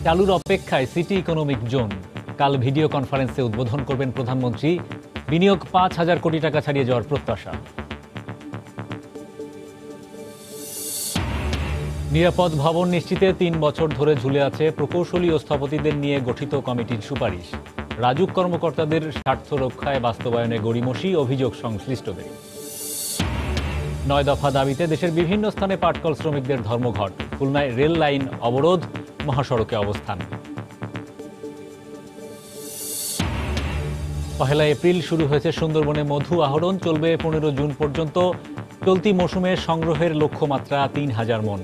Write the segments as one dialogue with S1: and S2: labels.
S1: চালুর অপেক্ষায় city economic zone. কাল ভিডিও কনফারেন্সে উদ্বোধন করবেন প্রধানমন্ত্রী। বিনিয়োগ ৫,০০০ কোটি টাকা ছাড়িয়ে যাওয়ার প্রত্যাশা। নিরাপদ ভবন নিশ্চিতে ৩ বছর ধরে ঝুলে আছে প্রকৌশলী ও স্থপতিদের নিয়ে গঠিত কমিটির সুপারিশ। রাজুক কর্মকর্তাদের স্বার্থ রক্ষায় বাস্তবায়নে গড়িমসি অভিযোগ সংশ্লিষ্টদের। ৯ দফা দাবিতে দেশের বিভিন্ন স্থানে পাটকল শ্রমিকদের ধর্মঘট। খুলনায় রেল লাইন অবরোধ, মহাসড়কে অবস্থান। ১ এপ্রিল শুরু হয়েছে সুন্দরবনে মধু আহরণ, চলবে ১৫ জুন পর্যন্ত। চলতি মৌসুমে সংগ্রহের লক্ষ্যমাত্রা ৩,০০০ মণ।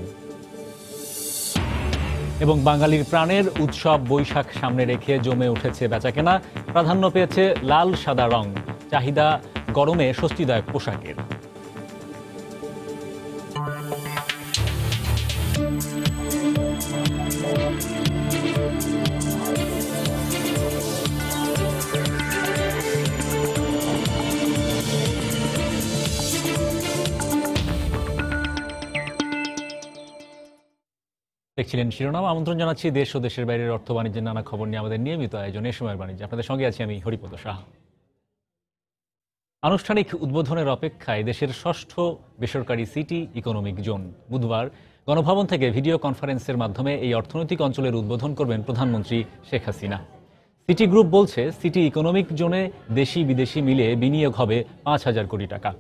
S1: এবং বাঙালির প্রাণের উৎসব বৈশাখ সামনে রেখে জমে উঠেছে বেচাকেনা। প্রাধান্য পেয়েছে লাল সাদা রং, চাহিদা গরমে স্বস্তিদায়ক পোশাকের। দেখছিলেন শিরোনাম। আমন্ত্রণ জানাচ্ছি দেশ ও দেশের বাইরের অর্থ বাণিজ্যের নানা খবর নিয়ে আমাদের নিয়মিত আয়োজন এ সময়ের বাণিজ্য। আপনাদের সঙ্গে আছি আমি হরিপদ সাহা। আনুষ্ঠানিক উদ্বোধনের অপেক্ষায় দেশের ষষ্ঠ বেসরকারি সিটি ইকোনমিক জোন। বুধবার গণভবন থেকে ভিডিও কনফারেন্সের মাধ্যমে এই অর্থনৈতিক অঞ্চলের উদ্বোধন করবেন প্রধানমন্ত্রী শেখ হাসিনা। সিটি গ্রুপ বলছে, সিটি ইকোনমিক জোনে দেশি বিদেশি মিলে বিনিয়োগ হবে ৫,০০০ কোটি টাকা।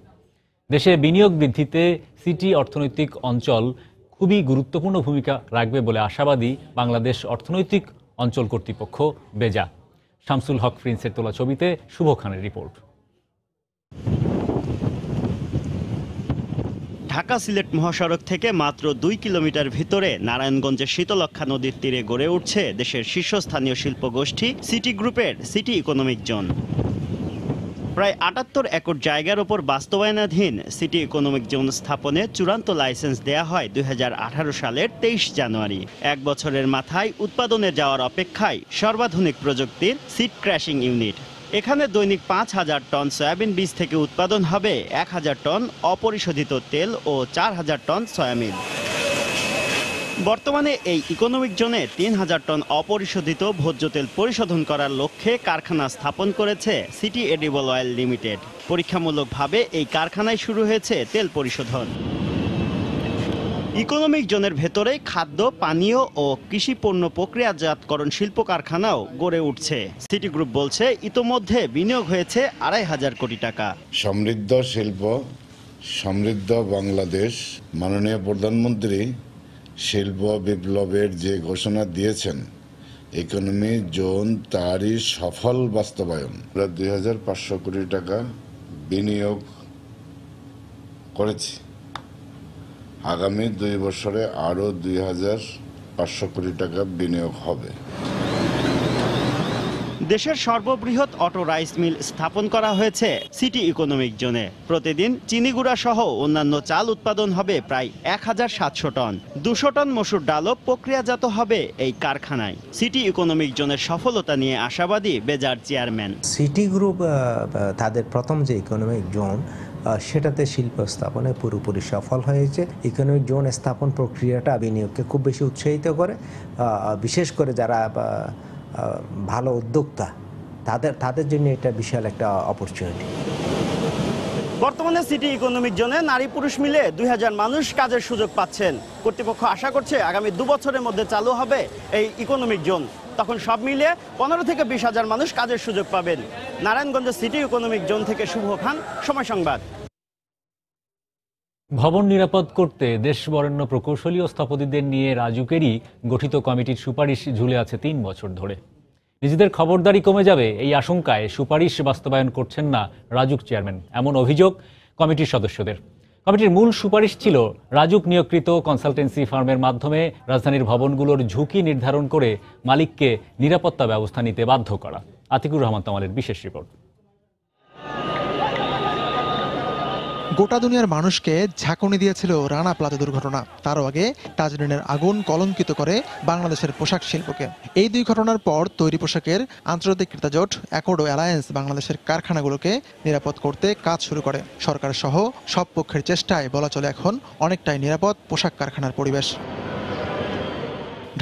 S1: দেশে বিনিয়োগ বৃদ্ধিতে সিটি অর্থনৈতিক অঞ্চল খুবই গুরুত্বপূর্ণ ভূমিকা রাখবে বলে আশাবাদী বাংলাদেশ অর্থনৈতিক অঞ্চল কর্তৃপক্ষ বেজা। শামসুল হক প্রিন্সের তোলা ছবিতে শুভ খানের রিপোর্ট।
S2: ঢাকা সিলেট মহাসড়ক থেকে মাত্র ২ কিলোমিটার ভিতরে নারায়ণগঞ্জের শীতলক্ষ্যা নদীর তীরে গড়ে উঠছে দেশের শীর্ষস্থানীয় শিল্পগোষ্ঠী সিটি গ্রুপের সিটি ইকোনমিক জোন। প্রায় ৭৮ একর জায়গার ওপর বাস্তবায়নাধীন সিটি ইকোনমিক জোন স্থাপনে চূড়ান্ত লাইসেন্স দেয়া হয় ২০১৮ সালের ২৩ জানুয়ারি। ১ বছরের মাথায় উৎপাদনে যাওয়ার অপেক্ষায় সর্বাধুনিক প্রযুক্তির সিড ক্র্যাশিং ইউনিট। এখানে দৈনিক ৫,০০০ টন সয়াবিন বীজ থেকে উৎপাদন হবে ১,০০০ টন অপরিশোধিত তেল ও ৪,০০০ টন সয়াবিন। বর্তমানে এই ইকোনমিক জোনে ৩,০০০ টন অপরিশোধিত ভোজ্য তেল পরিশোধন করার লক্ষ্যে কারখানা স্থাপন করেছে সিটি এডিবল অয়েল লিমিটেড। পরীক্ষামূলকভাবে এই কারখানায় শুরু হয়েছে তেল পরিশোধন। ইকোনমিক জোনের ভেতরে খাদ্য, পানীয় ও কৃষি পণ্য প্রক্রিয়াজাতকরণ শিল্প কারখানাও গড়ে উঠছে। সিটি গ্রুপ বলছে, ইতোমধ্যে বিনিয়োগ হয়েছে ২৫০০ কোটি টাকা।
S3: সমৃদ্ধ শিল্প, সমৃদ্ধ বাংলাদেশ। মাননীয় প্রধানমন্ত্রী শিল্প বিপ্লবের যে ঘোষণা দিয়েছেন, ইকোনমি জোন তারই সফল বাস্তবায়ন। ২৫০০ কোটি টাকা বিনিয়োগ করেছি। আগামী ২ বছরে আরও ২৫০০ কোটি টাকা বিনিয়োগ হবে।
S2: দেশের সর্ববৃহৎ অটো রাইস মিল স্থাপন করা হয়েছে সিটি ইকোনমিক জোনে। প্রতিদিন চিনিগুড়া সহ অন্যান্য চাল উৎপাদন হবে প্রায় ১,৭০০ টন। ২০০ টন মসুর ডালও প্রক্রিয়াজাত হবে এই কারখানায়। সিটি ইকোনমিক জোনের সফলতা নিয়ে আশাবাদী বেজার চেয়ারম্যান।
S4: সিটি গ্রুপ তাদের প্রথম যে ইকোনমিক জোন সেটাতে শিল্প স্থাপনে পুরোপুরি সফল হয়েছে। ইকোনমিক জোন স্থাপন প্রক্রিয়াটা বিনিয়োগকে খুব বেশি উৎসাহিত করে, বিশেষ করে যারা ভালো উদ্যোক্তা তাদের জন্য এটা বিশাল একটা অপরচুনিটি।
S2: বর্তমানে সিটি ইকোনমিক জোনে নারী পুরুষ মিলে ২,০০০ মানুষ কাজের সুযোগ পাচ্ছেন। কর্তৃপক্ষ আশা করছে আগামী ২ বছরের মধ্যে চালু হবে এই ইকোনমিক জোন। তখন সব মিলিয়ে ১৫ থেকে ২০,০০০ মানুষ কাজের সুযোগ পাবেন। নারায়ণগঞ্জ সিটি ইকোনমিক জোন থেকে শুভ খান, সময় সংবাদ।
S1: ভবন নিরাপদ করতে দেশ বরেণ্য প্রকৌশলী ও স্থপতিদের নিয়ে রাজুকেরই গঠিত কমিটির সুপারিশ ঝুলে আছে ৩ বছর ধরে। নিজেদের খবরদারি কমে যাবে এই আশঙ্কায় সুপারিশ বাস্তবায়ন করছেন না রাজুক চেয়ারম্যান, এমন অভিযোগ কমিটির সদস্যদের। কমিটির মূল সুপারিশ ছিল রাজুক নিয়োগকৃত কনসালটেন্সি ফার্মের মাধ্যমে রাজধানীর ভবনগুলোর ঝুঁকি নির্ধারণ করে মালিককে নিরাপত্তা ব্যবস্থা নিতে বাধ্য করা। আতিকুর রহমান তামালের বিশেষ রিপোর্ট।
S5: গোটা দুনিয়ার মানুষকে ঝাঁকুনি দিয়েছিল রানা প্লাজা দুর্ঘটনা। তারও আগে তাজরিনের আগুন কলঙ্কিত করে বাংলাদেশের পোশাক শিল্পকে। এই ২ ঘটনার পর তৈরি পোশাকের আন্তর্জাতিক ক্রেতা জোট অ্যাকর্ড অ্যালায়েন্স বাংলাদেশের কারখানাগুলোকে নিরাপদ করতে কাজ শুরু করে। সরকার সহ সব পক্ষের চেষ্টায় বলা চলে এখন অনেকটাই নিরাপদ পোশাক কারখানার পরিবেশ।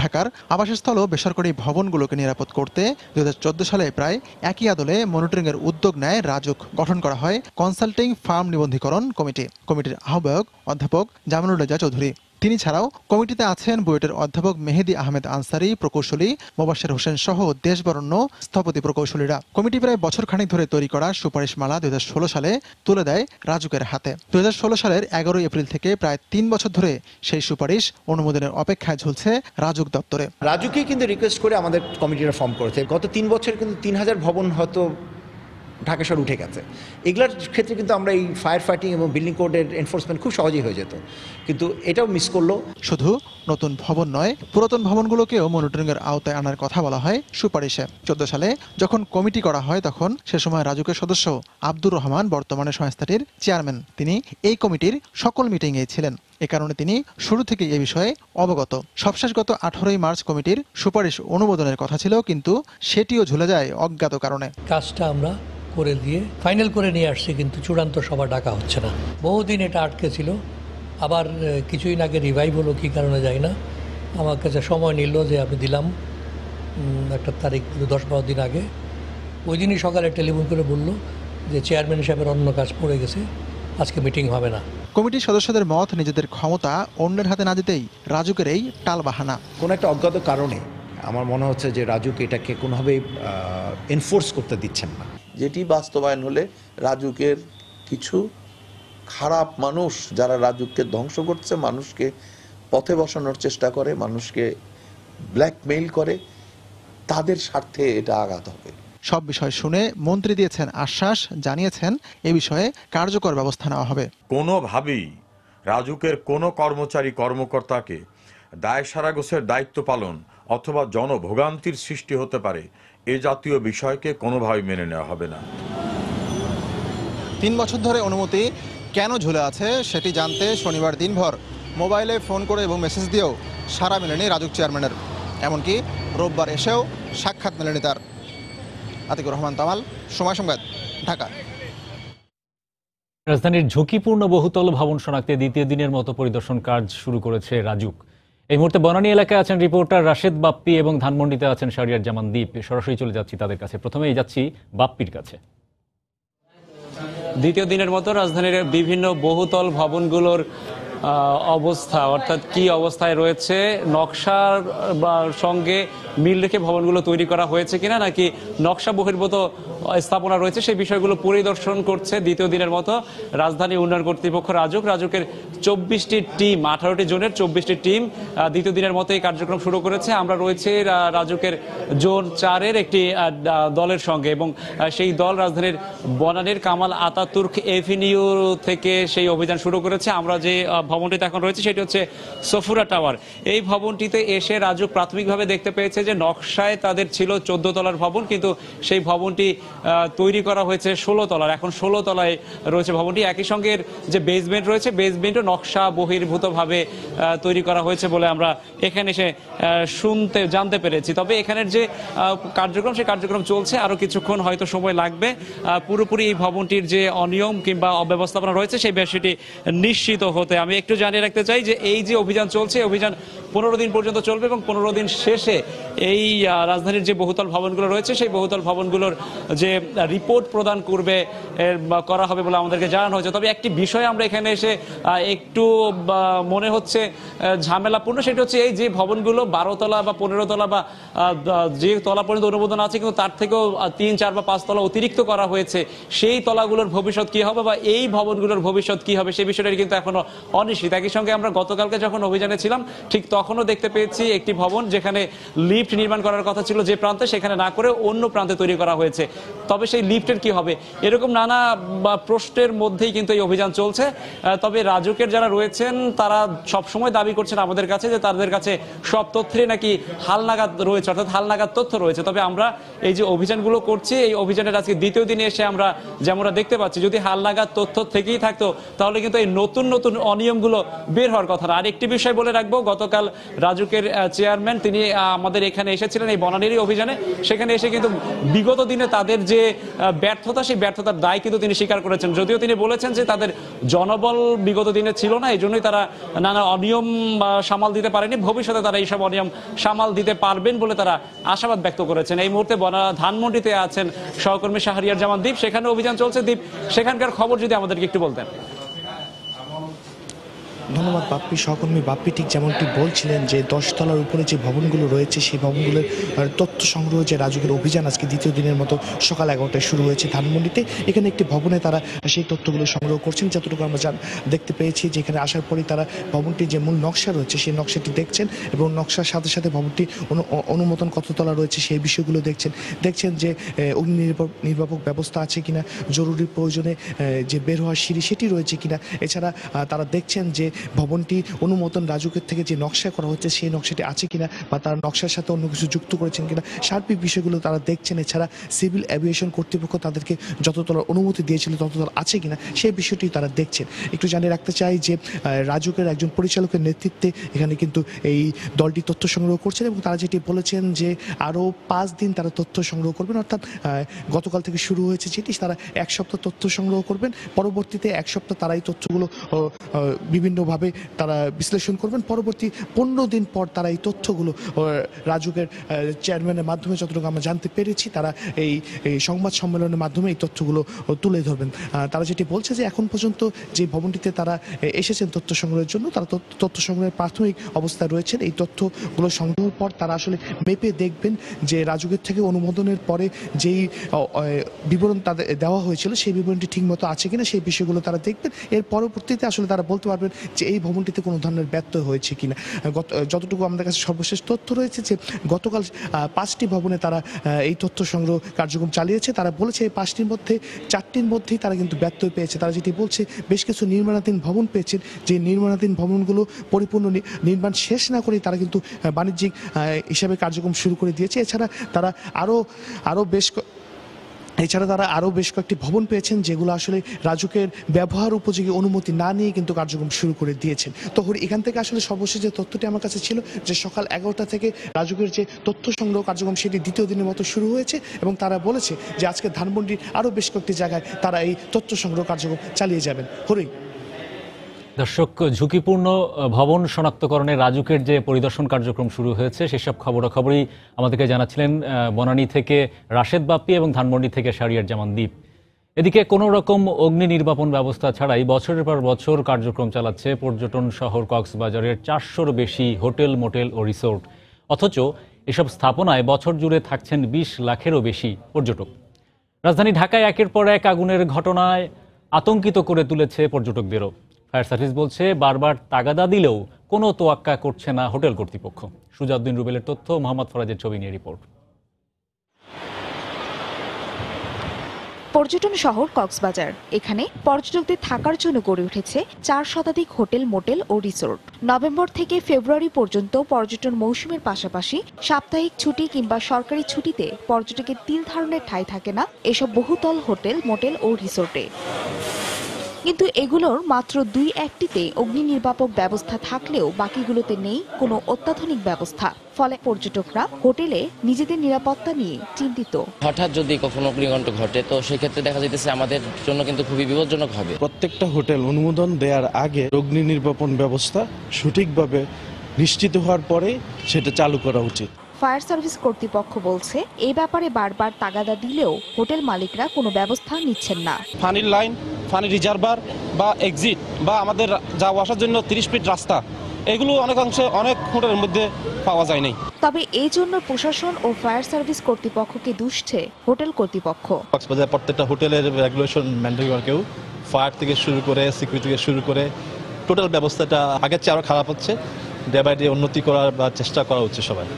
S5: ঢাকার আবাসস্থল ও বেসরকারি ভবনগুলোকে নিরাপদ করতে 2014 সালে প্রায় একই আদলে মনিটরিংয়ের উদ্যোগ নেয় রাজুক। গঠন করা হয় কনসাল্টিং ফার্ম নিবন্ধীকরণ কমিটি। কমিটির আহ্বায়ক অধ্যাপক জামিনুল রেজা চৌধুরী। তিনি ছাড়াও কমিটিতে আছেন বুয়েটের অধ্যাপক মেহেদী আহমেদ আনসারি, প্রকৌশলী মোবাশ্বের হোসেন সহ দেশবরেণ্য স্থপতি প্রকৌশলীরা। কমিটি প্রায় বছরখানেক ধরে তৈরি করা সুপারিশমালা 2016 সালে তুলে দেয় রাজুকের হাতে। 2016 সালের 11 এপ্রিল থেকে প্রায় 3 বছর ধরে সেই সুপারিশ অনুমোদনের অপেক্ষায় ঝুলছে রাজুক দপ্তরে।
S6: রাজুকে কিন্তু রিকোয়েস্ট করে আমাদের কমিটিটা ফর্ম করেছে। গত 3 বছর কিন্তু 3000 ভবন হয়তো ঢাকা শহর উঠে গেছে। এগুলোর ক্ষেত্রে কিন্তু আমরা এই ফায়ার ফাইটিং এবং বিল্ডিং কোডের এনফোর্সমেন্ট খুব সহজেই হয়ে যেত, কিন্তু এটাও মিস করলো।
S5: শুধু নতুন ভবন নয়, পুরাতন ভবনগুলোকেও মনিটরিংয়ের আওতায় আনার কথা বলা হয় সুপারিশে। 14 সালে যখন কমিটি করা হয় তখন সে সময় রাজুকের সদস্য আব্দুর রহমান বর্তমানে সংস্থাটির চেয়ারম্যান। তিনি এই কমিটির সকল মিটিংয়েই ছিলেন। এ কারণে তিনি শুরু থেকে এ বিষয়ে অবগত। সবশেষ গত 18 মার্চ কমিটির সুপারিশ অনুমোদনের কথা ছিল, কিন্তু সেটিও ঝুলে যায় অজ্ঞাত কারণে।
S7: কাজটা আমরা করে দিয়ে ফাইনাল করে নিয়ে আসছি, কিন্তু চূড়ান্ত সভা ডাকা হচ্ছে না। বহুদিন এটা আটকে ছিল, আবার কিছুদিন আগে রিভাইভ হলো, কী কারণে যায় না। আমার কাছে সময় নিল যে আমি দিলাম একটা তারিখ 10-12 দিন আগে। ওই দিনই সকালে টেলিফোন করে বলল যে চেয়ারম্যান হিসাবের অন্য কাজ পড়ে গেছে, আজকে মিটিং হবে না।
S5: কমিটির সদস্যদের মত, নিজেদের ক্ষমতা অন্যের হাতে না দিতেই রাজুকের এই টালবাহানা।
S6: কোনো একটা অজ্ঞাত কারণে আমার মনে হচ্ছে যে রাজুক এটাকে কোনোভাবেই এনফোর্স করতে দিচ্ছেন না।
S8: যেটি বাস্তবায়ন হলে রাজুকের কিছু খারাপ মানুষ যারা রাজুককে ধ্বংস করছে, মানুষকে পথে বসানোর চেষ্টা করে, মানুষকে ব্ল্যাকমেইল করে, তাদের স্বার্থে এটা আঘাত হবে।
S5: সব বিষয় শুনে মন্ত্রী দিয়েছেন আশ্বাস, জানিয়েছেন এ বিষয়ে কার্যকর ব্যবস্থা নেওয়া হবে।
S9: কোনোভাবেই রাজুকের কোনো কর্মচারী কর্মকর্তাকে দায় সারাগোছের দায়িত্ব পালন অথবা জনভোগান্তির সৃষ্টি হতে পারে এ জাতীয় বিষয়কে কোনোভাবেই মেনে নেওয়া হবে না।
S5: 3 বছর ধরে অনুমতি কেন ঝুলে আছে সেটি জানতে শনিবার দিনভর মোবাইলে ফোন করে এবং মেসেজ দিয়েও সাড়া মেলেনি রাজুক চেয়ারম্যানের। এমনকি রোববার এসেও সাক্ষাৎ মেলেনি তার। আতিকুর রহমান তামাল, সময় সংবাদ, ঢাকা।
S1: রাজধানীর ঝুঁকিপূর্ণ বহুতল ভবন শনাক্তে দ্বিতীয় দিনের মতো পরিদর্শন কাজ শুরু করেছে রাজুক। এই মুহূর্তে বনানী এলাকায় আছেন রিপোর্টার রাশেদ বাপ্পি এবং ধানমন্ডিতে আছেন শাহরিয়ার জামান দ্বীপ। সরাসরি চলে যাচ্ছি তাদের কাছে। প্রথমেই যাচ্ছি বাপ্পির কাছে।
S10: দ্বিতীয় দিনের মতো রাজধানীর বিভিন্ন বহুতল ভবনগুলোর অবস্থা, অর্থাৎ কি অবস্থায় রয়েছে, নকশার সঙ্গে মিল রেখে ভবনগুলো তৈরি করা হয়েছে কিনা, নাকি নকশা বহির্ভূত স্থাপনা রয়েছে, সেই বিষয়গুলো পরিদর্শন করছে দ্বিতীয় দিনের মতো রাজধানী উন্নয়ন কর্তৃপক্ষ রাজুক। রাজুকের 24টি টিম, 18টি জোনের 24টি টিম দ্বিতীয় দিনের মতো এই কার্যক্রম শুরু করেছে। আমরা রয়েছে রাজুকের জোন 4-এর একটি দলের সঙ্গে, এবং সেই দল রাজধানীর বনানীর কামাল আতাতুর্ক এভিনিউ থেকে সেই অভিযান শুরু করেছে। আমরা যে ভবনটিতে এখন রয়েছে সেটি হচ্ছে সফুরা টাওয়ার। এই ভবনটিতে এসে রাজুক প্রাথমিকভাবে দেখতে পেয়েছে যে নকশায় তাদের ছিল 14 তলার ভবন, কিন্তু সেই ভবনটি তৈরি করা হয়েছে 16 তলার। এখন 16 তলায় রয়েছে ভবনটি। একই সঙ্গে যে বেসমেন্ট রয়েছে, বেসমেন্টও নকশা বহির্ভূতভাবে তৈরি করা হয়েছে বলে আমরা এখানে এসে জানতে পেরেছি। তবে এখানের যে কার্যক্রম, সেই কার্যক্রম চলছে, আরও কিছুক্ষণ হয়তো সময় লাগবে পুরোপুরি এই ভবনটির যে অনিয়ম কিংবা অব্যবস্থাপনা রয়েছে সেই বিষয়টি নিশ্চিত হতে। আমি একটু জানিয়ে রাখতে চাই যে এই যে অভিযান চলছে, অভিযান 15 দিন পর্যন্ত চলবে, এবং 15 দিন শেষে এই রাজধানীর যে বহুতল ভবনগুলো রয়েছে সেই বহুতল ভবনগুলোর যে রিপোর্ট প্রদান করা হবে বলে আমাদেরকে জানানো হয়েছে। তবে একটি বিষয় আমরা এখানে এসে একটু মনে হচ্ছে ঝামেলাপূর্ণ, সেটা হচ্ছে এই যে ভবনগুলো 12 তলা বা 15 তলা বা যে তলা পর্যন্ত অনুমোদন আছে, কিন্তু তার থেকেও 3, 4 বা 5 তলা অতিরিক্ত করা হয়েছে, সেই তলাগুলোর ভবিষ্যৎ কি হবে বা এই ভবনগুলোর ভবিষ্যৎ কি হবে সেই বিষয়টা কিন্তু এখনো অনিশ্চিত। একই সঙ্গে আমরা গতকালকে যখন অভিযানে ছিলাম ঠিক তখনও দেখতে পেয়েছি একটি ভবন যেখানে লিফট নির্মাণ করার কথা ছিল যে প্রান্তে, সেখানে না করে অন্য প্রান্তে তৈরি করা হয়েছে। তবে সেই লিফটের কি হবে, এরকম নানা প্রশ্নের মধ্যেই কিন্তু এই অভিযান চলছে। তবে রাজুকের যারা রয়েছেন তারা সবসময় দাবি করছেন আমাদের কাছে যে তাদের কাছে সব তথ্যই নাকি হালনাগাদ রয়েছে, অর্থাৎ হালনাগাদ তথ্য রয়েছে। তবে আমরা এই যে অভিযানগুলো করছি, এই অভিযানের আজকে দ্বিতীয় দিনে এসে আমরা যেমনটা দেখতে পাচ্ছি, যদি হালনাগাদ তথ্য থেকেই থাকতো তাহলে কিন্তু এই নতুন নতুন অনিয়মগুলো বের হওয়ার কথা না। আর একটি বিষয় বলে রাখবো, গতকাল রাজুকের চেয়ারম্যান, তিনি আমাদের এখানে এসেছিলেন এই বনানীর অভিযানে। সেখানে এসে কিন্তু বিগত দিনে তাদের যে ব্যর্থতা, সেই ব্যর্থতার দায় কিন্তু তিনি স্বীকার করেছেন। যদিও তিনি বলেছেন যে তাদের জনবল বিগত দিনে ছিল না, এই জন্যই তারা নানা অনিয়ম সামাল দিতে পারেনি, ভবিষ্যতে তারা এইসব অনিয়ম সামাল দিতে পারবেন বলে তারা আশাবাদ ব্যক্ত করেছেন। এই মুহূর্তে ধানমন্ডিতে আছেন সহকর্মী শাহরিয়ার জামান দীপ, সেখানে অভিযান চলছে। দীপ, সেখানকার খবর যদি আমাদেরকে একটু বলতেন।
S11: ধন্যবাদ বাপ্পি। সহকর্মী বাপ্পি ঠিক যেমনটি বলছিলেন যে 10 তলার উপরে যে ভবনগুলো রয়েছে সেই ভবনগুলোর তথ্য সংগ্রহ যে রাজুকের অভিযান আজকে দ্বিতীয় দিনের মতো সকাল 11টায় শুরু হয়েছে ধানমন্ডিতে। এখানে একটি ভবনে তারা সেই তথ্যগুলো সংগ্রহ করছেন। যতটুকু আমরা দেখতে পেয়েছি যে এখানে আসার পরেই তারা ভবনটির যে মূল নকশা রয়েছে সেই নকশাটি দেখছেন এবং নকশার সাথে সাথে ভবনটি অনুমোদন কত তলা রয়েছে সেই বিষয়গুলো দেখছেন যে অগ্নি নির্বাপক ব্যবস্থা আছে কিনা, জরুরি প্রয়োজনে যে বের হওয়ার সিঁড়ি সেটি রয়েছে কিনা। এছাড়া তারা দেখছেন যে ভবনটি অনুমোদন রাজুকের থেকে যে নকশা করা হচ্ছে সেই নকশাটি আছে কিনা বা তার নকশার সাথে অন্য কিছু যুক্ত করেছেন কিনা, সার্বিক বিষয়গুলো তারা দেখছেন। এছাড়া সিভিল অ্যাভিয়েশন কর্তৃপক্ষ তাদেরকে যত তলার অনুমতি দিয়েছিল তত তলা আছে কিনা সেই বিষয়টি তারা দেখছেন। একটু জানিয়ে রাখতে চাই যে রাজুকের একজন পরিচালকের নেতৃত্বে এখানে কিন্তু এই দলটি তথ্য সংগ্রহ করছেন এবং তারা যেটি বলেছেন যে আরও 5 দিন তারা তথ্য সংগ্রহ করবেন, অর্থাৎ গতকাল থেকে শুরু হয়েছে যেটি, তারা 1 সপ্তাহ তথ্য সংগ্রহ করবেন। পরবর্তীতে 1 সপ্তাহ তারা এই তথ্যগুলো বিভিন্নভাবে তারা বিশ্লেষণ করবেন। পরবর্তী 15 দিন পর তারা এই তথ্যগুলো রাজুকের চেয়ারম্যানের মাধ্যমে যতটুকু আমরা জানতে পেরেছি তারা এই সংবাদ সম্মেলনের মাধ্যমে এই তথ্যগুলো তুলে ধরবেন। তারা যেটি বলছে যে এখন পর্যন্ত যে ভবনটিতে তারা এসেছেন তথ্য সংগ্রহের জন্য, তারা তথ্য সংগ্রহের প্রাথমিক অবস্থায় রয়েছেন। এই তথ্যগুলো সংগ্রহের পর তারা আসলে মেপে দেখবেন যে রাজুকের থেকে অনুমোদনের পরে যেই বিবরণ তাদের দেওয়া হয়েছিল সেই বিবরণটি ঠিকমতো আছে কিনা সেই বিষয়গুলো তারা দেখবেন। এর পরবর্তীতে আসলে তারা বলতে পারবেন যে এই ভবনটিতে কোনো ধরনের ব্যত্যয় হয়েছে কিনা। যতটুকু আমাদের কাছে সর্বশেষ তথ্য রয়েছে যে গতকাল 5টি ভবনে তারা এই তথ্য সংগ্রহ কার্যক্রম চালিয়েছে। তারা বলেছে এই 5টির মধ্যে 4টির মধ্যেই তারা কিন্তু ব্যত্যয় পেয়েছে। তারা যেটি বলছে বেশ কিছু নির্মাণাধীন ভবন পেয়েছেন, যে নির্মাণাধীন ভবনগুলো পরিপূর্ণ নির্মাণ শেষ না করেই তারা কিন্তু বাণিজ্যিক হিসাবে কার্যক্রম শুরু করে দিয়েছে। এছাড়া তারা আরও বেশ কয়েকটি ভবন পেয়েছেন যেগুলো আসলে রাজুকের ব্যবহার উপযোগী অনুমতি না নিয়ে কিন্তু কার্যক্রম শুরু করে দিয়েছেন। তো এখান থেকে আসলে সর্বশেষ যে তথ্যটি আমার কাছে ছিল যে সকাল 11টা থেকে রাজুকের যে তথ্য সংগ্রহ কার্যক্রম সেটি দ্বিতীয় দিনের মতো শুরু হয়েছে এবং তারা বলেছে যে আজকে ধানমন্ডির আরও বেশ কয়েকটি জায়গায় তারা এই তথ্য সংগ্রহ কার্যক্রম চালিয়ে যাবেন।
S1: দর্শক, ঝুঁকিপূর্ণ ভবন শনাক্তকরণে রাজুকের যে পরিদর্শন কার্যক্রম শুরু হয়েছে সেসব খবরাখবরই আমাদেরকে জানাচ্ছিলেন বনানী থেকে রাশেদ বাপ্পি এবং ধানমন্ডি থেকে শাহরিয়ার জামান দীপ। এদিকে কোনো রকম অগ্নি নির্বাপন ব্যবস্থা ছাড়াই বছরের পর বছর কার্যক্রম চালাচ্ছে পর্যটন শহর কক্সবাজারের 400-র বেশি হোটেল, মোটেল ও রিসোর্ট। অথচ এসব স্থাপনায় বছর জুড়ে থাকছেন 20 লাখেরও বেশি পর্যটক। রাজধানী ঢাকায় একের পর এক আগুনের ঘটনায় আতঙ্কিত করে তুলেছে পর্যটকদেরও। ফায়ার সার্ভিস বলছে বারবার তাগাদা দিলেও কোনো তোয়াক্কা করছে না হোটেল কর্তৃপক্ষ। সুজাউদ্দিন রুবেলের তথ্য, মোহাম্মদ ফরাজের ছবি নিয়ে রিপোর্ট।
S12: পর্যটন শহর কক্সবাজার, এখানে পর্যটকদের থাকার জন্য গড়ে উঠেছে 4 শতাধিক হোটেল, মোটেল ও রিসোর্ট। নভেম্বর থেকে ফেব্রুয়ারি পর্যন্ত পর্যটন মৌসুমের পাশাপাশি সাপ্তাহিক ছুটি কিংবা সরকারি ছুটিতে পর্যটকের 3 ধরনের ঠাঁই থাকে না এসব বহুতল হোটেল, মোটেল ও রিসোর্টে। কিন্তু এগুলোর মাত্র 2-1টিতে অগ্নি নির্বাপক ব্যবস্থা থাকলেও বাকিগুলোতে নেই কোনো অত্যাধুনিক ব্যবস্থা। ফলে পর্যটকরা হোটেলে নিজেদের নিরাপত্তা নিয়ে চিন্তিত।
S13: হঠাৎ যদি কখনো অগ্নিকাণ্ড ঘটে তো সেক্ষেত্রে দেখা যাইতেছে আমাদের জন্য কিন্তু খুবই বিপজ্জনক হবে।
S14: প্রত্যেকটা হোটেল অনুমোদন দেওয়ার আগে অগ্নি নির্বাপন ব্যবস্থা সঠিকভাবে নিশ্চিত হওয়ার পরে সেটা চালু করা উচিত।
S12: ফায়ার সার্ভিস কর্তৃপক্ষ বলছে এই ব্যাপারে বারবার তাগাদা দিলেও হোটেল মালিকরা কোনো ব্যবস্থা নিচ্ছেন না।
S15: পানির লাইন, পানি রিজার্ভার বা এক্সিট বা আমাদের যাওয়া আসার জন্য 30 ফিট রাস্তা, এগুলো অনেকাংশে অনেক হোটেলের মধ্যে পাওয়া যায় নাই।
S12: তবে এই জন্য প্রশাসন ও ফায়ার সার্ভিস কর্তৃপক্ষকে দুষছে হোটেল কর্তৃপক্ষ।
S16: কক্সবাজার প্রত্যেকটা হোটেলের রেগুলেশন মেনটেন করা, কেউ ফায়ার থেকে শুরু করে সিকিউরিটি থেকে শুরু করে টোটাল ব্যবস্থাটা আগের চেয়ে আরও খারাপ হচ্ছে। ডে বাই ডে উন্নতি করার বা চেষ্টা করা হচ্ছে সবাই।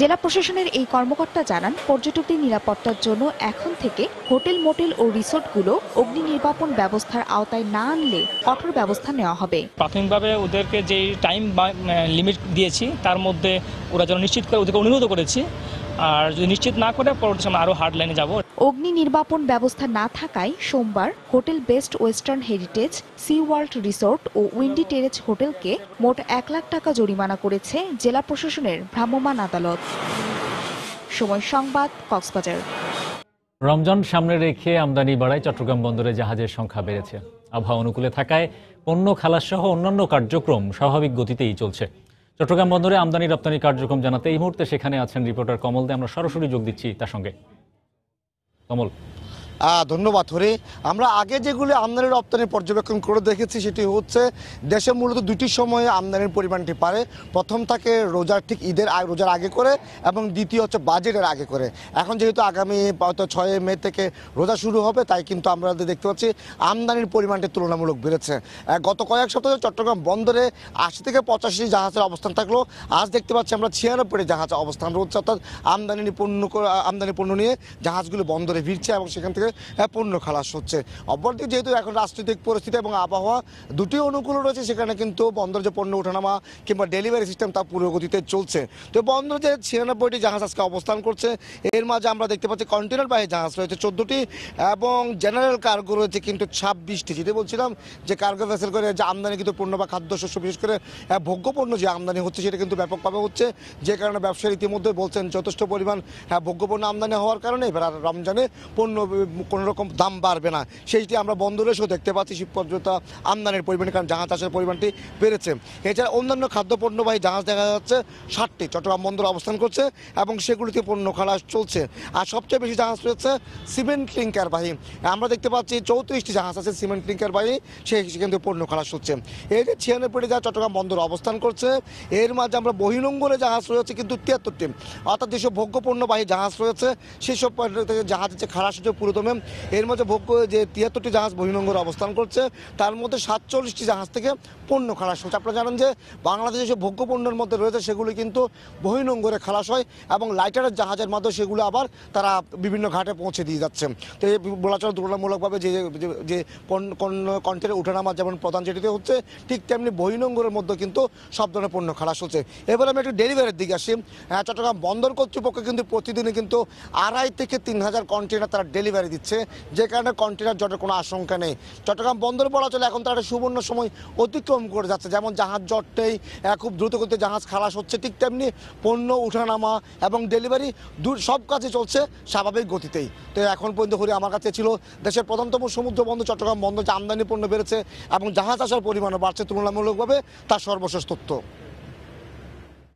S12: জেলা প্রশাসনের এই কর্মকর্তা জানান, পর্যটকদের নিরাপত্তার জন্য এখন থেকে হোটেল, মোটেল ও রিসোর্টগুলো অগ্নি নির্বাপন ব্যবস্থার আওতায় না আনলে কঠোর ব্যবস্থা নেওয়া হবে।
S17: প্রাথমিকভাবে ওদেরকে যে টাইম লিমিট দিয়েছি তার মধ্যে ওরা যেন নিশ্চিত করে ওদেরকে অনুরোধ করেছি আর যদি নিশ্চিত না করে পরবর্তী সময় আরও হার্ড লাইনে যাব।
S12: অগ্নি নির্বাপন ব্যবস্থা না থাকায় সোমবার hotel best western heritage, sea world resort ও উইন্ডি টেরেজ হোটেলকে মোট 1 লাখ টাকা জরিমানা করেছে জেলা প্রশাসনের ভ্রাম্যমাণ আদালত। সময় সংবাদ, কক্সবাজার।
S1: রমজান সামনে রেখে আমদানি বাড়ায় চট্টগ্রাম বন্দরে জাহাজের সংখ্যা বেড়েছে। আবহাওয়া অনুকূলে থাকায় পণ্য খালাস সহ অন্যান্য কার্যক্রম স্বাভাবিক গতিতেই চলছে। চট্টগ্রাম বন্দরে আমদানি রপ্তানি কার্যক্রম জানাতে এই মুহূর্তে সেখানে আছেন রিপোর্টার কমল দে। আমরা সরাসরি যোগ দিচ্ছি তার সঙ্গে। কমল।
S18: ধন্যবাদ হরি। আমরা আগে যেগুলি আমদানি রপ্তানি পর্যবেক্ষণ করে দেখেছি সেটি হচ্ছে দেশে মূলত দুটি সময়ে আমদানির পরিমাণটি বাড়ে। প্রথম থাকে রোজার ঠিক রোজার আগে করে এবং দ্বিতীয় হচ্ছে বাজেটের আগে করে। এখন যেহেতু আগামী 6 মে থেকে রোজা শুরু হবে, তাই কিন্তু আমরা দেখতে পাচ্ছি আমদানির পরিমাণটি তুলনামূলক বেড়েছে। গত কয়েক সপ্তাহে চট্টগ্রাম বন্দরে 80 থেকে 85 জাহাজের অবস্থান থাকলেও আজ দেখতে পাচ্ছি আমরা 96টি জাহাজ অবস্থান রয়েছে, অর্থাৎ আমদানি পণ্য নিয়ে জাহাজগুলো বন্দরে ভিড়ছে এবং সেখান থেকে পণ্য খালাস হচ্ছে। অপরদিকে যেহেতু এখন রাজনৈতিক পরিস্থিতি এবং আবহাওয়া দুটি অনুকূল রয়েছে, সেখানে কিন্তু বন্দর যে পণ্য ওঠানামা কিংবা ডেলিভারি সিস্টেম তা পুরোগতিতে চলছে। তো বন্দর যে 96টি জাহাজ আজকে অবস্থান করছে, এর মাঝে আমরা দেখতে পাচ্ছি কন্টেনার বাহী জাহাজ রয়েছে 14টি এবং জেনারেল কার্গো রয়েছে কিন্তু 26টি। যেটি বলছিলাম যে কার্গো ভেসেল করে যে আমদানি কিন্তু পণ্য বা খাদ্যশস্য, বিশেষ করে ভোগ্য পণ্য যে আমদানি হচ্ছে সেটা কিন্তু ব্যাপকভাবে হচ্ছে, যে কারণে ব্যবসায়ী ইতিমধ্যে বলছেন যথেষ্ট পরিমাণ ভোগ্য পণ্য আমদানি হওয়ার কারণে এবার রমজানে পণ্য কোনো রকম দাম বাড়বে না, সেইটি আমরা বন্দরে এসেও দেখতে পাচ্ছি। শিব পর্যন্ত আমদানির পরিমাণ, কারণ জাহাজ আসার পরিমাণটি বেড়েছে। এছাড়া অন্যান্য খাদ্যপণ্যবাহী জাহাজ দেখা যাচ্ছে 60টি চট্টগ্রাম বন্দরে অবস্থান করছে এবং সেগুলিতে পণ্য খালাস চলছে। আর সবচেয়ে বেশি জাহাজ রয়েছে সিমেন্ট ক্লিংকার বাহী। আমরা দেখতে পাচ্ছি 34টি জাহাজ আছে সিমেন্ট ক্লিংকার বাহী, সেখান থেকে পণ্য খালাস হচ্ছে। এই যে 96টি জাহাজ চট্টগ্রাম বন্দরে অবস্থান করছে, এর মাঝে আমরা বহির্নোঙরে জাহাজ রয়েছে কিন্তু 73টি, অর্থাৎ যেসব ভোগ্য পণ্যবাহী জাহাজ রয়েছে সেসব জাহাজ যে খালাস হচ্ছে পুরোদমে। এর মধ্যে ভোগ্য যে 73টি জাহাজ বহির্নোঙরে অবস্থান করছে, তার মধ্যে 47টি জাহাজ থেকে পণ্য খালাস হচ্ছে। আপনারা জানেন যে বাংলাদেশে যেসব ভোগ্য পণ্যের মধ্যে রয়েছে সেগুলি কিন্তু বহির্নোঙরে খালাস হয় এবং লাইটারের জাহাজের মাধ্যমে সেগুলো আবার তারা বিভিন্ন ঘাটে পৌঁছে দিয়ে যাচ্ছে। তো এই বলা চলে তুলনামূলকভাবে যে কন্টেনার ওঠানামা যেমন প্রধান যেটিতে হচ্ছে, ঠিক তেমনি বহির্নোঙরের মধ্যে কিন্তু সব ধরনের পণ্য খালাস হচ্ছে। এবার আমি একটু ডেলিভারির দিকে আসি। চট্টগ্রাম বন্দর কর্তৃপক্ষ কিন্তু প্রতিদিনই কিন্তু 2,500 থেকে 3,000 কন্টেনার তারা ডেলিভারি দিচ্ছে, যে কারণে কন্টেনার জটের কোনো আশঙ্কা নেই। চট্টগ্রাম বন্দর বলা চলে এখন তারা সুবর্ণ সময় অতিক্রম করে যাচ্ছে। যেমন জাহাজ জটটাই খুব দ্রুত করতে জাহাজ খালাস হচ্ছে, ঠিক তেমনি পণ্য ওঠানামা এবং ডেলিভারি সব কাজে চলছে স্বাভাবিক গতিতেই। তো এখন পর্যন্ত হরি আমার কাছে ছিল দেশের প্রধানতম সমুদ্র বন্দর চট্টগ্রাম বন্দর, যে আমদানি পণ্য বেড়েছে এবং জাহাজ আসার পরিমাণও বাড়ছে তুলনামূলকভাবে, তার সর্বশেষ তথ্য।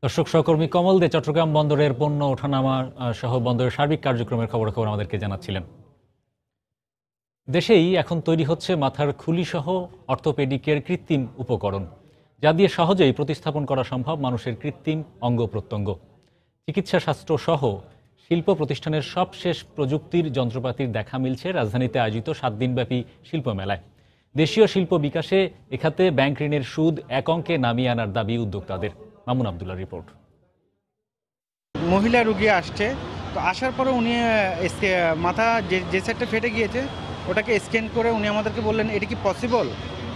S1: দর্শক সহকর্মী কমল দে চট্টগ্রাম বন্দরের পণ্য ওঠানামা সহ বন্দরের সার্বিক কার্যক্রমের খবর আমাদেরকে জানাচ্ছিলেন। দেশেই এখন তৈরি হচ্ছে মাথার খুলি সহ অর্থোপেডিকের কৃত্রিম উপকরণ, যা দিয়ে সহজেই প্রতিস্থাপন করা সম্ভব মানুষের কৃত্রিম অঙ্গ প্রত্যঙ্গ। চিকিৎসা শাস্ত্র সহ শিল্প প্রতিষ্ঠানের সবশেষ প্রযুক্তির যন্ত্রপাতির দেখা মিলছে রাজধানীতে আয়োজিত 7 দিনব্যাপী শিল্প মেলায়। দেশীয় শিল্প বিকাশে এখাতে ব্যাংক ঋণের সুদ 1 অঙ্কে নামিয়ে আনার দাবি উদ্যোক্তাদের। মামুন আবদুল্লাহ রিপোর্ট।
S19: মহিলা রুগী আসছে, তো আসার পরে উনি মাথা যে সাইডটা ফেটে গিয়েছে ওটাকে স্ক্যান করে উনি আমাদেরকে বললেন এটা কি পসিবল,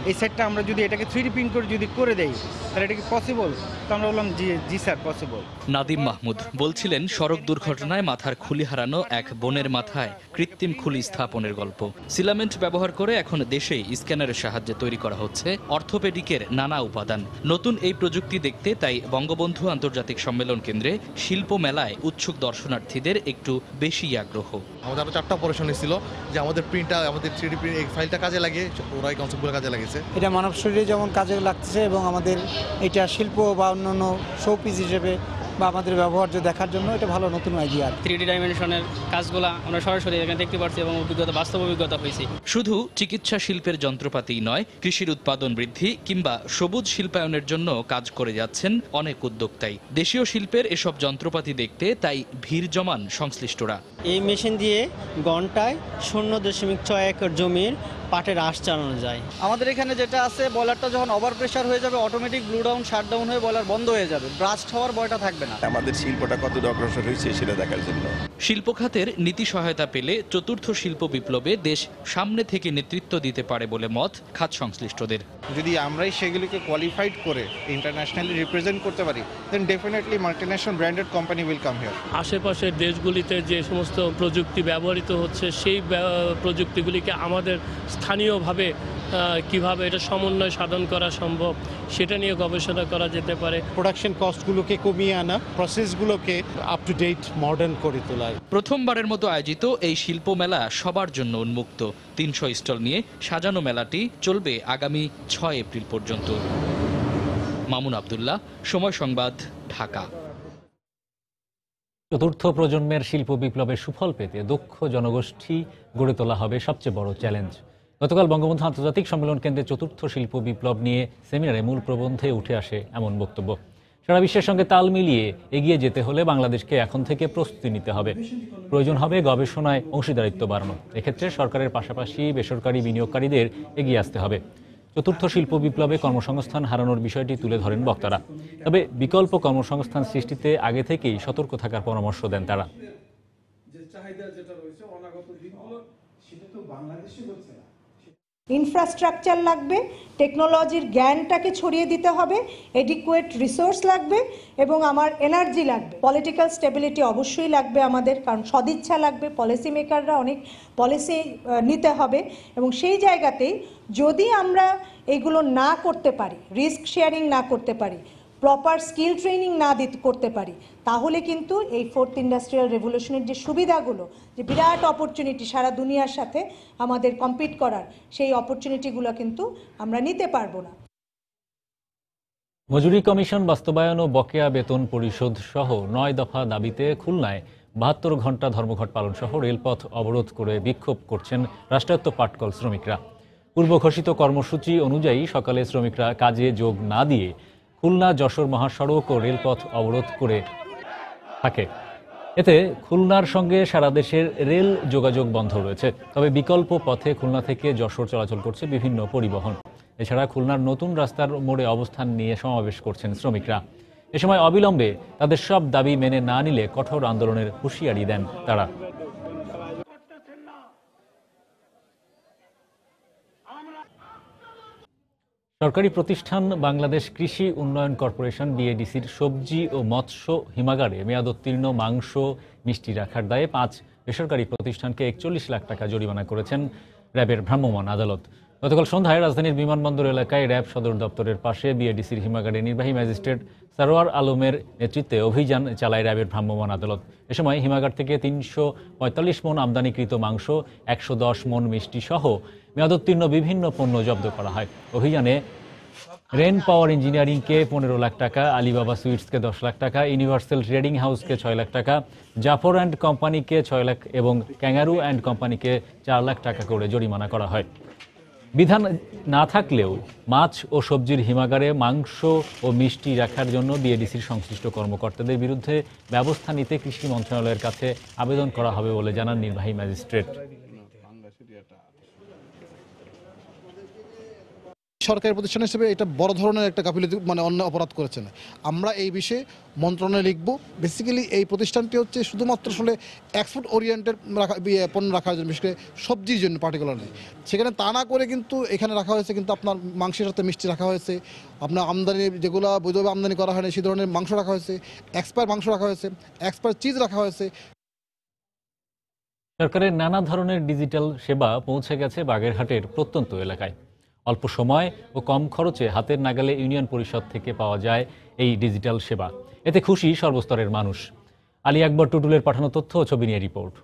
S19: এই সাইডটা আমরা যদি এটাকে 3D প্রিন্ট করে যদি করে দেই তাহলে এটা কি পসিবল। তো আমরা বললাম জি স্যার পসিবল।
S20: নাদিম মাহমুদ বলছিলেন সড়ক দুর্ঘটনায় মাথার খুলি হারানো এক বোনের মাথায় কৃত্রিম খুলি স্থাপনের গল্প। সিলামেন্ট ব্যবহার করে এখন দেশেই স্ক্যানারের সাহায্যে তৈরি করা হচ্ছে অর্থোপেডিকের নানা উপাদান। নতুন এই প্রযুক্তি দেখতে তাই বঙ্গবন্ধু আন্তর্জাতিক সম্মেলন কেন্দ্রে শিল্প মেলায় উৎসুক দর্শনার্থীদের একটু বেশি আগ্রহ।
S21: আমাদের আরো 4টা অপারেশন ছিল যে আমাদের প্রিন্টটা, আমাদের 3D প্রিন্ট এই ফাইলটা কাজে লাগিয়ে ওরা এই কনসেপ্টগুলো কাজে লাগিয়েছে।
S22: এটা মানব শরীরে যেমন কাজে লাগছে এবং আমাদের এটা শিল্প বা অন্যান্য শোপিস হিসেবে বা আমাদের ব্যবহার্য দেখার জন্য এটা ভালো নতুন আইডিয়া।
S17: 3D ডাইমেনশনের কাজগুলো আমরা সরাসরি এখানে দেখতে পাচ্ছি এবং বাস্তব অভিজ্ঞতা হয়েছে।
S20: শুধু চিকিৎসা শিল্পের যন্ত্রপাতিই নয়, কৃষির উৎপাদন বৃদ্ধি কিংবা সবুজ শিল্পায়নের জন্য কাজ করে যাচ্ছেন অনেক উদ্যোক্তাই। দেশীয় শিল্পের এসব যন্ত্রপাতি দেখতে তাই ভিড় জমান সংশ্লিষ্টরা।
S23: এই মেশিন দিয়ে ঘন্টায় 0.6 একর জমির পাটের আঁশ চালানো যায়।
S24: আমাদের এখানে যেটা আছে, বয়লারটা যখন ওভার প্রেশার হয়ে যাবে automatic blue down shut down হয়ে বয়লার বন্ধ হয়ে যাবে, ব্রাস্ট হওয়ার ভয়টা থাকবে না।
S17: না।
S2: আমাদের শিল্পটা কতটা অগ্রসর হয়েছে সেটা দেখার জন্য।
S20: শিল্প খাতের নীতি সহায়তা পেলে চতুর্থ শিল্প বিপ্লবে দেশ সামনে থেকে নেতৃত্ব দিতে পারে বলে মত খাত সংশ্লিষ্টদের।
S19: যদি আমরাই সেগুলিকে কোয়ালিফাইড করে ইন্টারন্যাশনালি রিপ্রেজেন্ট করতে পারি, then definitely multinational branded company will come here.
S3: আশেপাশের দেশগুলিতে যে সমস্ত প্রযুক্তি ব্যবহৃত হচ্ছে সেই প্রযুক্তিগুলিকে আমাদের স্থানীয়ভাবে কিভাবে এটা সমন্বয় সাধন করা সম্ভব সেটা নিয়ে গবেষণা করা যেতে পারে।
S4: প্রোডাকশন কস্টগুলোকে কমিয়ে আনা, প্রসেসগুলোকে আপ টু ডেট মডার্ন করে তোলা।
S20: প্রথমবারের মতো আয়োজিত এই শিল্প মেলা সবার জন্য উন্মুক্ত। 300 স্টল নিয়ে সাজানো মেলাটি চলবে আগামী 6 এপ্রিল পর্যন্ত। মামুন আব্দুল্লাহ, সময় সংবাদ, ঢাকা।
S1: চতুর্থ প্রজন্মের শিল্প বিপ্লবের সুফল পেতে দক্ষ জনগোষ্ঠী গড়ে তোলা হবে সবচেয়ে বড় চ্যালেঞ্জ। গতকাল বঙ্গবন্ধু আন্তর্জাতিক সম্মেলন কেন্দ্রে চতুর্থ শিল্প বিপ্লব নিয়ে সেমিনারে মূল প্রবন্ধে উঠে আসে এমন বক্তব্য। সারা বিশ্বের সঙ্গে তাল মিলিয়ে এগিয়ে যেতে হলে বাংলাদেশকে এখন থেকে প্রস্তুতি নিতে হবে। প্রয়োজন হবে গবেষণায় অংশীদারিত্ব বাড়ানো। এক্ষেত্রে সরকারের পাশাপাশি বেসরকারি বিনিয়োগকারীদের এগিয়ে আসতে হবে। চতুর্থ শিল্প বিপ্লবে কর্মসংস্থান হারানোর বিষয়টি তুলে ধরেন বক্তারা। তবে বিকল্প কর্মসংস্থান সৃষ্টিতে আগে থেকেই সতর্ক থাকার পরামর্শ দেন তারা।
S24: ইনফ্রাস্ট্রাকচার লাগবে, টেকনোলজির জ্ঞানটাকে ছড়িয়ে দিতে হবে, এডিকুয়েট রিসোর্স লাগবে এবং আমার এনার্জি লাগবে। পলিটিক্যাল স্টেবিলিটি অবশ্যই লাগবে আমাদের, কারণ সদিচ্ছা লাগবে। পলিসি মেকাররা অনেক পলিসি নিতে হবে এবং সেই জায়গাতেই যদি আমরা এগুলো না করতে পারি, রিস্ক শেয়ারিং না করতে পারি, প্রপার স্কিল ট্রেনিং না করতে পারি, তাহলে কিন্তু এই ফোর্থ ইন্ডাস্ট্রিয়াল রেভলিউশনের যে সুবিধাগুলো, যে বিরাট অপরচুনিটি সারা দুনিয়ার সাথে আমাদের কম্পিট করার, সেই অপরচুনিটিগুলো কিন্তু আমরা নিতে পারবো না।
S1: মজুরি কমিশন বাস্তবায়ন ও বকেয়া বেতন পরিশোধ সহ 9 দফা দাবিতে খুলনায় 72 ঘণ্টা ধর্মঘট পালন সহ রেলপথ অবরোধ করে বিক্ষোভ করছেন রাষ্ট্রায়ত্ত পাটকল শ্রমিকরা। পূর্ব ঘোষিত কর্মসূচি অনুযায়ী সকালে শ্রমিকরা কাজে যোগ না দিয়ে খুলনা যশোর মহাসড়ক ও রেলপথ অবরোধ করে থাকে। এতে খুলনার সঙ্গে সারা দেশের রেল যোগাযোগ বন্ধ রয়েছে। তবে বিকল্প পথে খুলনা থেকে যশোর চলাচল করছে বিভিন্ন পরিবহন। এছাড়া খুলনার নতুন রাস্তার মোড়ে অবস্থান নিয়ে সমাবেশ করছেন শ্রমিকরা। এ সময় অবিলম্বে তাদের সব দাবি মেনে না নিলে কঠোর আন্দোলনের হুঁশিয়ারি দেন তারা। সরকারি প্রতিষ্ঠান বাংলাদেশ কৃষি উন্নয়ন কর্পোরেশন বিএডিসির সবজি ও মৎস্য হিমাগারে মেয়াদোত্তীর্ণ মাংস মিষ্টি রাখার দায়ে 5 বেসরকারি প্রতিষ্ঠানকে 41 লাখ টাকা জরিমানা করেছেন র্যাবের ভ্রাম্যমাণ আদালত। গতকাল সন্ধ্যায় রাজধানীর বিমানবন্দর এলাকায় র্যাব সদর দপ্তরের পাশে বিএডিসির হিমাগারে নির্বাহী ম্যাজিস্ট্রেট সারোয়ার আলমের নেতৃত্বে অভিযান চালায় র্যাবের ভ্রাম্যমাণ আদালত। এ সময় হিমাগার থেকে 345 মণ আমদানিকৃত মাংস, 110 মণ মিষ্টি সহ মেয়াদোত্তীর্ণ বিভিন্ন পণ্য জব্দ করা হয়। অভিযানে রেন পাওয়ার ইঞ্জিনিয়ারিংকে 15 লাখ টাকা, আলিবাবা সুইটসকে 10 লাখ টাকা, ইউনিভার্সাল ট্রেডিং হাউসকে 6 লাখ টাকা, জাফর অ্যান্ড কোম্পানিকে 6 লাখ এবং ক্যাঙ্গারু অ্যান্ড কোম্পানিকে 4 লাখ টাকা করে জরিমানা করা হয়। বিধান না থাকলেও মাছ ও সবজির হিমাগারে মাংস ও মিষ্টি রাখার জন্য বিএডিসির সংশ্লিষ্ট কর্মকর্তাদের বিরুদ্ধে ব্যবস্থা নিতে কৃষি মন্ত্রণালয়ের কাছে আবেদন করা হবে বলে জানান নির্বাহী ম্যাজিস্ট্রেট।
S25: সরকারি প্রতিষ্ঠান হিসেবে এটা বড় ধরনের একটা গাফিলতি অন্যায় অপরাধ করেছেন। আমরা এই বিষয়ে মন্ত্রণালয়ে লিখব। বেসিক্যালি এই প্রতিষ্ঠানটি হচ্ছে শুধুমাত্র আসলে এক্সপোর্ট ওরিয়েন্টেড পণ্য রাখার জন্য, বিশেষ করে সবজির জন্য পার্টিকুলারলি। সেখানে তা না করে কিন্তু এখানে রাখা হয়েছে কিন্তু আপনার মাংসের সাথে মিষ্টি রাখা হয়েছে, আপনার আমদানি যেগুলো বৈধভাবে আমদানি করা হয় না সেই ধরনের মাংস রাখা হয়েছে, এক্সপায়ার মাংস রাখা হয়েছে, এক্সপায়ার চিজ রাখা হয়েছে।
S1: সরকারের নানা ধরনের ডিজিটাল সেবা পৌঁছে গেছে বাগেরহাটের প্রত্যন্ত এলাকায়। অল্প সময় ও কম খরচে হাতের নাগালে ইউনিয়ন পরিষদ থেকে পাওয়া যায় এই ডিজিটাল সেবা। এতে খুশি সর্বস্তরের মানুষ। আলী আকবর টুটুলের পাঠানো তথ্য ও ছবি নিয়ে রিপোর্ট।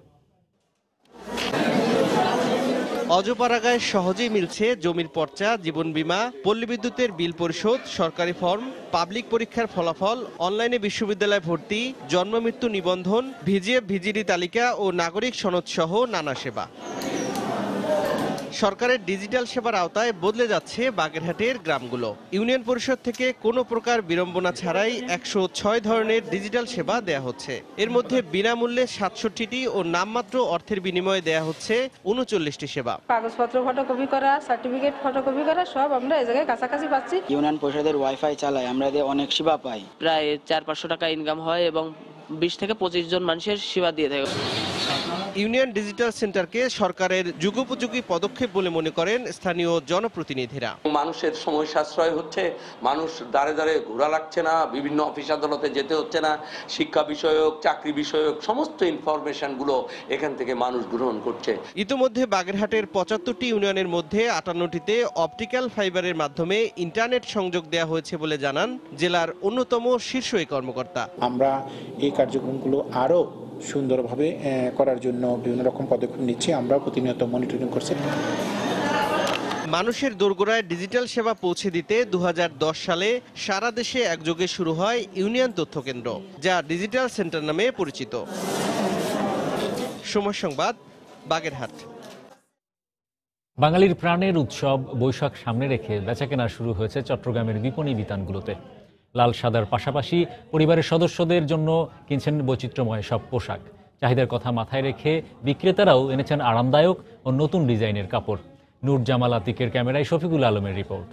S26: অজপাড়াগায় সহজেই মিলছে জমির পর্চা, জীবন বীমা, পল্লী বিদ্যুতের বিল পরিশোধ, সরকারি ফর্ম, পাবলিক পরীক্ষার ফলাফল, অনলাইনে বিশ্ববিদ্যালয়ে ভর্তি, জন্ম মৃত্যু নিবন্ধন, ভিজিএফ ভিজিডি তালিকা ও নাগরিক সনদ সহ নানা সেবা। সরকারের ডিজিটাল সেবার আওতায় বদলে যাচ্ছে বাগেরহাটের গ্রামগুলো। ইউনিয়ন পরিষদ থেকে কোনো প্রকার বিড়ম্বনা ছাড়াই 106 ধরনের ডিজিটাল সেবা দেয়া হচ্ছে। এর মধ্যে বিনামূল্যে 67টি ও নামমাত্র অর্থের বিনিময়ে দেয়া হচ্ছে 39টি সেবা।
S5: কাগজপত্র ফটোকপি করা, সার্টিফিকেট ফটোকপি করা সব আমরা এই জায়গায় কাছাকাছি পাচ্ছি।
S6: ইউনিয়ন পরিষদের ওয়াইফাই চালাই, আমরা এদের অনেক সেবা পাই।
S13: প্রায় 400-500 টাকা ইনকাম হয় এবং 20 থেকে 25 জন মানুষের সেবা দিয়ে থাকে।
S26: ইউনিয়ন ডিজিটাল সেন্টারকে সরকারের যুগোপযোগী পদক্ষেপ বলে মনে করেন স্থানীয় জনপ্রতিনিধিরা।
S7: মানুষের সময় সাশ্রয় হচ্ছে, মানুষ দাঁড়ে দাঁড়ে ঘোরা লাগছে না, বিভিন্ন অফিস আদালতে যেতে হচ্ছে না, শিক্ষা বিষয়ক, চাকরি বিষয়ক সমস্ত ইনফরমেশনগুলো এখান থেকে মানুষ গ্রহণ করছে।
S26: ইতিমধ্যে বাগেরহাটের 75টি ইউনিয়নের মধ্যে 58টিতে অপটিক্যাল ফাইবারের মাধ্যমে ইন্টারনেট সংযোগ দেওয়া হয়েছে বলে জানান জেলার অন্যতম শীর্ষ এই কর্মকর্তা।
S8: আমরা এই কার্যক্রমগুলো আরও সুন্দরভাবে করার জন্য বিভিন্ন রকম পদক্ষেপ নিচ্ছি, আমরা প্রতিনিয়ত মনিটরিং করছি।
S26: মানুষের দোরগোড়ায় ডিজিটাল সেবা পৌঁছে দিতে 2010 সালে সারা দেশে একযোগে শুরু হয় ইউনিয়ন তথ্য কেন্দ্র, যা ডিজিটাল সেন্টার নামে পরিচিত। সময় সংবাদ, বাগেরহাট।
S1: বাঙালির প্রাণের উৎসব বৈশাখ সামনে রেখে বেচাকেনা শুরু হয়েছে চট্টগ্রামের বিপণী বিতানগুলোতে। লাল সাদার পাশাপাশি পরিবারের সদস্যদের জন্য কিনছেন বৈচিত্র্যময় সব পোশাক। চাহিদার কথা মাথায় রেখে বিক্রেতারাও এনেছেন আরামদায়ক ও নতুন ডিজাইনের কাপড়। নূর জামাল আতিকের ক্যামেরায় শফিকুল আলমের রিপোর্ট।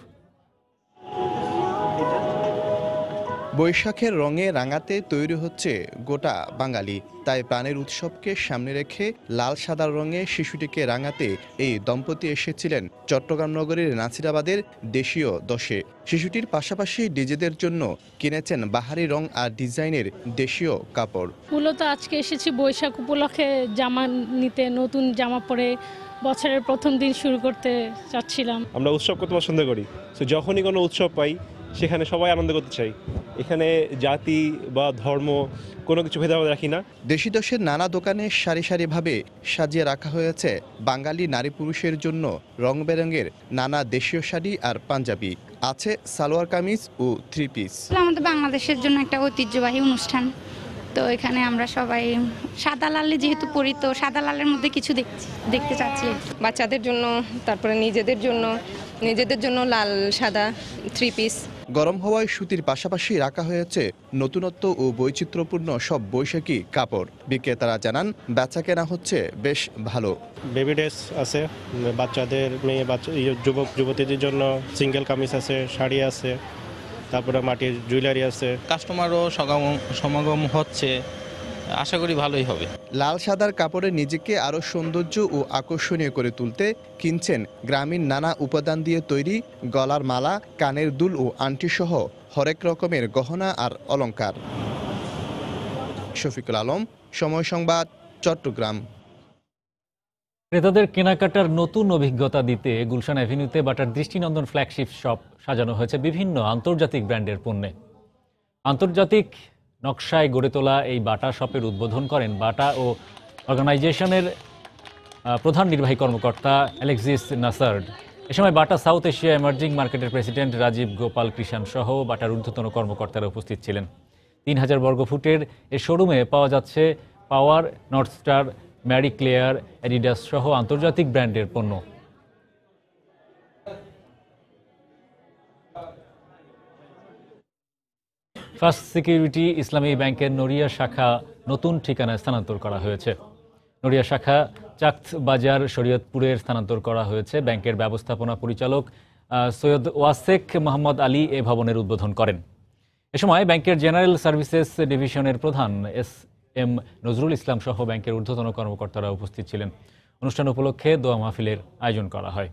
S9: বৈশাখের রঙে রাঙাতে তৈরি হচ্ছে গোটা বাঙালি, তাই প্রাণের উৎসবকে সামনে রেখে লাল সাদার রঙে শিশুটিকে রাঙাতে এই দম্পতি এসেছিলেন চট্টগ্রাম নগরীর নাসিরাবাদের দেশীয় দশে। শিশুটির পাশাপাশি ডিজেদের জন্য কিনেছেন বাহারি রং আর ডিজাইনের দেশীয় কাপড়।
S10: মূলত আজকে এসেছি বৈশাখ উপলক্ষে জামা নিতে, নতুন জামা পরে বছরের প্রথম দিন শুরু করতে চাচ্ছিলাম।
S27: আমরা উৎসব করতে পছন্দ করি, তো যখনই কোনো উৎসব পাই সেখানে সবাই আনন্দ করতে চাই। এখানে জাতি বা ধর্ম কোনো কিছু ভেদাভেদ রাখি না।
S9: দেশি দশের নানা দোকানে সারি সারিভাবে সাজিয়ে রাখা হয়েছে বাঙালি নারী পুরুষের জন্য রং বেরঙের নানা দেশীয় শাড়ি আর পাঞ্জাবি। আছে সালোয়ার কামিজ ও 3 পিস।
S28: আমাদের বাংলাদেশের জন্য একটা ঐতিহ্যবাহী অনুষ্ঠান, তো এখানে আমরা সবাই সাদা লালে যেহেতু পরি, তো সাদা লালের মধ্যে কিছু দেখতে চাচ্ছি।
S29: বাচ্চাদের জন্য, তারপরে নিজেদের জন্য লাল সাদা 3 পিস।
S9: গরম হওয়ায় সুতির পাশাপাশি রাখা হয়েছে নতুনত্ব ও বৈচিত্র্যপূর্ণ সব বৈশাখী কাপড়। বিক্রেতারা জানান বেচাকেনা হচ্ছে বেশ ভালো।
S27: বেবি ড্রেস আছে, বাচ্চাদের, মেয়ে যুবক যুবতীদের জন্য সিঙ্গেল কামিজ আছে, শাড়ি আছে, তারপরে মাটির জুয়েলারি আছে।
S30: কাস্টমারও সমাগম হচ্ছে, আশা করি ভালোই হবে।
S9: লাল সাদার কাপড়ে নিজেকে আরও সৌন্দর্য ও আকর্ষণীয় করে তুলতে কিনছেন গ্রামীণ নানা উপাদান দিয়ে তৈরি গলার মালা, কানের দুল ও আংটি সহ হরেক রকমের গহনা আর অলংকার। শফিকুল আলম, সময় সংবাদ, চট্টগ্রাম।
S1: ক্রেতাদের কেনাকাটার নতুন অভিজ্ঞতা দিতে গুলশান অ্যাভিনিউতে বাটার দৃষ্টিনন্দন ফ্ল্যাগশিপ শপ সাজানো হয়েছে বিভিন্ন আন্তর্জাতিক ব্র্যান্ডের পণ্যে। আন্তর্জাতিক নকশায় গড়ে তোলা এই বাটা শপের উদ্বোধন করেন বাটা ও অর্গানাইজেশনের প্রধান নির্বাহী কর্মকর্তা অ্যালেক্সিস নাসার্ড। এ সময় বাটা সাউথ এশিয়া এমার্জিং মার্কেটের প্রেসিডেন্ট রাজীব গোপাল কৃষাণ সহ বাটার ঊর্ধ্বতন কর্মকর্তারা উপস্থিত ছিলেন। 3000 বর্গফুটের এ শোরুমে পাওয়া যাচ্ছে পাওয়ার, নর্থস্টার, ম্যারি ক্লেয়ার, অ্যাডিডাস সহ আন্তর্জাতিক ব্র্যান্ডের পণ্য। ফার্স্ট সিকিউরিটি ইসলামী ব্যাংকের নড়িয়া শাখা নতুন ঠিকানায় স্থানান্তর করা হয়েছে। নড়িয়া শাখা চাকত বাজার শরীয়তপুরের স্থানান্তর করা হয়েছে। ব্যাংকের ব্যবস্থাপনা পরিচালক সৈয়দ ওয়াসেক মোহাম্মদ আলী এ ভবনের উদ্বোধন করেন। এ সময় ব্যাংকের জেনারেল সার্ভিসেস ডিভিশনের প্রধান এস.এম. নজরুল ইসলাম সহ ব্যাংকের ঊর্ধ্বতন কর্মকর্তারা উপস্থিত ছিলেন। অনুষ্ঠান উপলক্ষে দোয়া মাহফিলের আয়োজন করা হয়।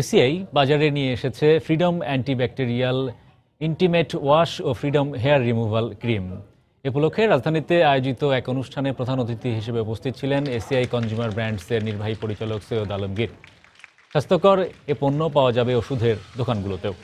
S1: এসিআই বাজারে নিয়ে এসেছে ফ্রিডম অ্যান্টিব্যাকটেরিয়াল ইন্টিমেট ওয়াশ ও ফ্রিডম হেয়ার রিমুভাল ক্রিম। এ উপলক্ষে রাজধানীতে আয়োজিত এক অনুষ্ঠানে প্রধান অতিথি হিসেবে উপস্থিত ছিলেন এসিআই কনজিউমার ব্র্যান্ডসের নির্বাহী পরিচালক সৈয়দ আলমগীর। স্বাস্থ্যকর এ পণ্য পাওয়া যাবে ওষুধের দোকানগুলোতেও।